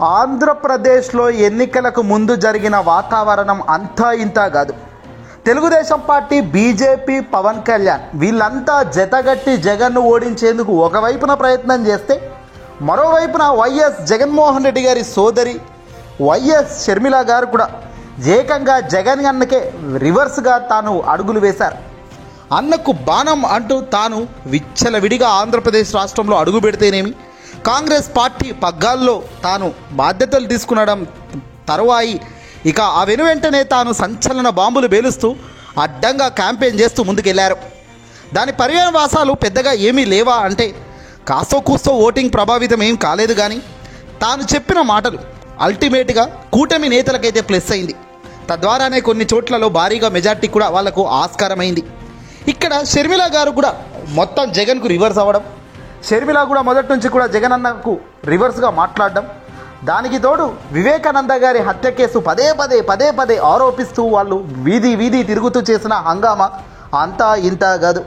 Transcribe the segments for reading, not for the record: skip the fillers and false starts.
ఆంధ్రప్రదేశ్లో ఎన్నికలకు ముందు జరిగిన వాతావరణం అంతా ఇంతా కాదు. తెలుగుదేశం పార్టీ, బీజేపీ, పవన్ కళ్యాణ్ వీళ్ళంతా జతగట్టి జగన్ను ఓడించేందుకు ఒకవైపున ప్రయత్నం చేస్తే, మరోవైపున వైఎస్ జగన్మోహన్ రెడ్డి గారి సోదరి వైఎస్ షర్మిల గారు కూడా ఏకంగా జగన్ అన్నకే రివర్స్గా తాను అడుగులు వేశారు. అన్నకు బాణం అంటూ తాను విచ్చలవిడిగా ఆంధ్రప్రదేశ్ రాష్ట్రంలో అడుగు పెడితేనేమి, కాంగ్రెస్ పార్టీ పగ్గాల్లో తాను బాధ్యతలు తీసుకునడం తరువాయి ఇక ఆ వెనువెంటనే తాను సంచలన బాంబులు పేలుస్తూ అడ్డంగా క్యాంపెయిన్ చేస్తూ ముందుకెళ్లారు. దాని పర్యవసానాలు పెద్దగా ఏమీ లేవా అంటే, కాస్తో కూస్తో ఓటింగ్ ప్రభావితం ఏం కాలేదు. కానీ తాను చెప్పిన మాటలు అల్టిమేట్గా కూటమి నేతలకైతే ప్లస్ అయింది. తద్వారానే కొన్ని చోట్లలో భారీగా మెజార్టీ కూడా వాళ్లకు ఆస్కారమైంది. ఇక్కడ షర్మిల గారు కూడా మొత్తం జగన్కు రివర్స్ అవ్వడం, షర్మిల కూడా మొదటి నుంచి కూడా జగన్ అన్నకు రివర్స్గా మాట్లాడడం, దానికి తోడు వివేకానంద గారి హత్య కేసు పదే పదే ఆరోపిస్తూ వాళ్ళు వీధి తిరుగుతూ చేసిన హంగామా అంతా ఇంత కాదు.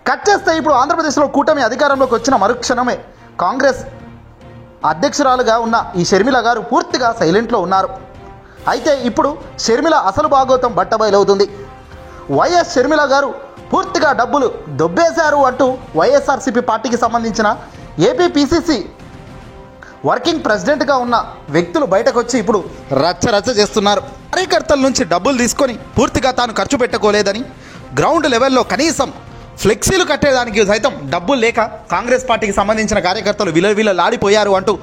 కట్ చేస్తే ఇప్పుడు ఆంధ్రప్రదేశ్లో కూటమి అధికారంలోకి వచ్చిన మరుక్షణమే కాంగ్రెస్ అధ్యక్షురాలుగా ఉన్న ఈ షర్మిల గారు పూర్తిగా సైలెంట్లో ఉన్నారు. అయితే ఇప్పుడు షర్మిల అసలు భాగోతం బట్టబయలవుతుంది. వైఎస్ షర్మిల గారు పూర్తిగా డబ్బులు దొబ్బేశారు అంటూ వైఎస్ఆర్సీపీ పార్టీకి సంబంధించిన ఏపీ పిసిసి వర్కింగ్ ప్రెసిడెంట్గా ఉన్న వ్యక్తులు బయటకు వచ్చి ఇప్పుడు రచ్చ చేస్తున్నారు. కార్యకర్తల నుంచి డబ్బులు తీసుకొని పూర్తిగా తాను ఖర్చు పెట్టుకోలేదని, గ్రౌండ్ లెవెల్లో కనీసం ఫ్లెక్సీలు కట్టేదానికి సైతం డబ్బులు లేక కాంగ్రెస్ పార్టీకి సంబంధించిన కార్యకర్తలు విలవిలలాడిపోయారు అంటూ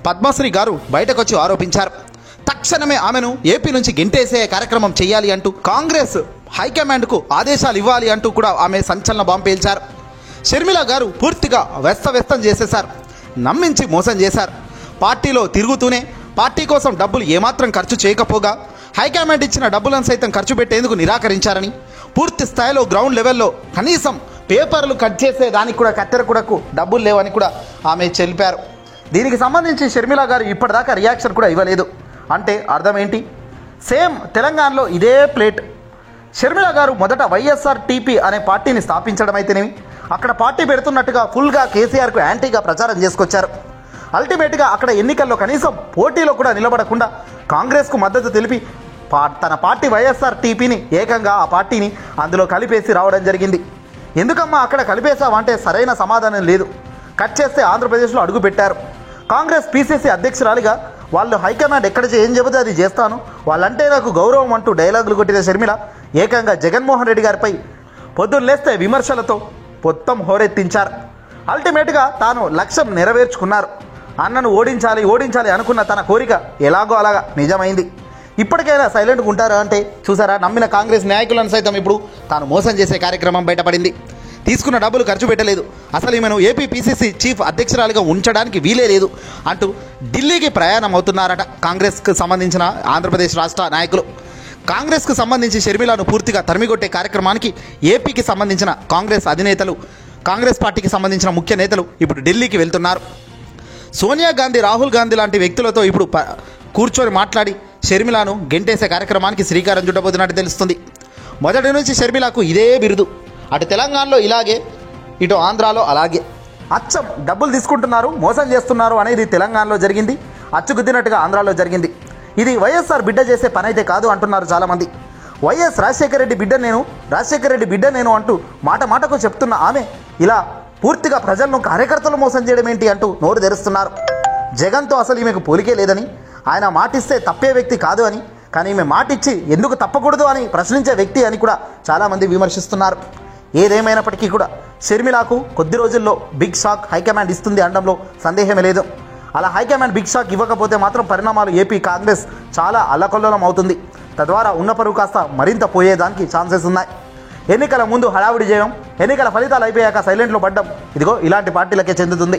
పద్మశ్రీ గారు బయటకు వచ్చి ఆరోపించారు. తక్షణమే ఆమెను ఏపీ నుంచి గెంటేసే కార్యక్రమం చేయాలి అంటూ కాంగ్రెస్ హైకమాండ్కు ఆదేశాలు ఇవ్వాలి అంటూ కూడా ఆమె సంచలన బాంబు పేల్చారు. షర్మిల గారు పూర్తిగా వ్యస్తం చేసేశారు, నమ్మించి మోసం చేశారు. పార్టీలో తిరుగుతూనే పార్టీ కోసం డబ్బులు ఏమాత్రం ఖర్చు చేయకపోగా హైకమాండ్ ఇచ్చిన డబ్బులను సైతం ఖర్చు పెట్టేందుకు నిరాకరించారని, పూర్తి స్థాయిలో గ్రౌండ్ లెవెల్లో కనీసం పేపర్లు కట్ చేసే దానికి కూడా కత్తెర కూడాకు డబ్బులు లేవని కూడా ఆమె తెలిపారు. దీనికి సంబంధించి షర్మిల గారు ఇప్పటిదాకా రియాక్షన్ కూడా ఇవ్వలేదు. అంటే అర్థం ఏంటి? సేమ్ తెలంగాణలో ఇదే ప్లేట్. షర్మిల గారు మొదట వైఎస్ఆర్ టీపీ అనే పార్టీని స్థాపించడం అయితేనేమి, అక్కడ పార్టీ పెడుతున్నట్టుగా ఫుల్గా కేసీఆర్కు యాంటీగా ప్రచారం చేసుకొచ్చారు. అల్టిమేట్గా అక్కడ ఎన్నికల్లో కనీసం పోటీలో కూడా నిలబడకుండా కాంగ్రెస్కు మద్దతు తెలిపి తన పార్టీ వైఎస్ఆర్ టీపీని ఏకంగా ఆ పార్టీని అందులో కలిపేసి రావడం జరిగింది. ఎందుకమ్మా అక్కడ కలిపేశావంటే సరైన సమాధానం లేదు. కట్ చేస్తే ఆంధ్రప్రదేశ్లో అడుగు పెట్టారు. కాంగ్రెస్ పిసిసి అధ్యక్షురాలిగా వాళ్ళు హైకమాండ్ ఎక్కడ ఏం చెబితే అది చేస్తాను, వాళ్ళంటే నాకు గౌరవం అంటూ డైలాగులు కొట్టిన షర్మిల ఏకంగా జగన్మోహన్ రెడ్డి గారిపై పొద్దున్న లేస్తే విమర్శలతో మొత్తం హోరెత్తించారు. అల్టిమేట్గా తాను లక్ష్యం నెరవేర్చుకున్నారు. అన్నను ఓడించాలి అనుకున్న తన కోరిక ఎలాగో అలాగా నిజమైంది. ఇప్పటికైనా సైలెంట్గా ఉంటారా అంటే చూసారా, నమ్మిన కాంగ్రెస్ నాయకులను సైతం ఇప్పుడు తాను మోసం చేసే కార్యక్రమం బయటపడింది. తీసుకున్న డబ్బులు ఖర్చు పెట్టలేదు, అసలు ఈమెను ఏపీ పిసిసి చీఫ్ అధ్యక్షురాలిగా ఉంచడానికి వీలే లేదు అంటూ ఢిల్లీకి ప్రయాణం అవుతున్నారట కాంగ్రెస్కు సంబంధించిన ఆంధ్రప్రదేశ్ రాష్ట్ర నాయకులు. కాంగ్రెస్కు సంబంధించి షర్మిలను పూర్తిగా తరిమికొట్టే కార్యక్రమానికి ఏపీకి సంబంధించిన కాంగ్రెస్ అధినేతలు, కాంగ్రెస్ పార్టీకి సంబంధించిన ముఖ్య నేతలు ఇప్పుడు ఢిల్లీకి వెళ్తున్నారు. సోనియా గాంధీ, రాహుల్ గాంధీ లాంటి వ్యక్తులతో ఇప్పుడు కూర్చొని మాట్లాడి షర్మిలను గెంటేసే కార్యక్రమానికి శ్రీకారం చుట్టబోతున్నట్టు తెలుస్తుంది. మొదటి నుంచి షర్మిలకు ఇదే బిరుదు. అటు తెలంగాణలో ఇలాగే, ఇటు ఆంధ్రాలో అలాగే. అచ్చం డబ్బులు తీసుకుంటున్నారు, మోసం చేస్తున్నారు అనేది తెలంగాణలో జరిగింది, అచ్చుగుద్దినట్టుగా ఆంధ్రాలో జరిగింది. ఇది వైఎస్ఆర్ బిడ్డ చేసే పని అయితే కాదు అంటున్నారు చాలామంది. వైఎస్ రాజశేఖర రెడ్డి బిడ్డ నేను అంటూ మాటకు చెప్తున్న ఆమె ఇలా పూర్తిగా ప్రజలను, కార్యకర్తలు మోసం చేయడం ఏంటి అంటూ నోరు తెరుస్తున్నారు. జగన్తో అసలు ఈమెకు పోలికే లేదని, ఆయన మాటిస్తే తప్పే వ్యక్తి కాదు అని, కానీ ఈమె మాటిచ్చి ఎందుకు తప్పకూడదు అని ప్రశ్నించే వ్యక్తి అని కూడా చాలామంది విమర్శిస్తున్నారు. ఏదేమైనప్పటికీ కూడా షర్మిలకు కొద్ది రోజుల్లో బిగ్ షాక్ హైకమాండ్ ఇస్తుంది అనడంలో సందేహమే లేదు. అలా హైకమాండ్ బిగ్ షాక్ ఇవ్వకపోతే మాత్రం పరిణామాలు ఏపీ కాంగ్రెస్ చాలా అల్లకల్లోలం అవుతుంది. తద్వారా ఉన్న పరువు కాస్త మరింత పోయేదానికి ఛాన్సెస్ ఉన్నాయి. ఎన్నికల ముందు హడావుడి చేయడం, ఎన్నికల ఫలితాలు అయిపోయాక సైలెంట్లో పడ్డం, ఇదిగో ఇలాంటి పార్టీలకే చెందుతుంది.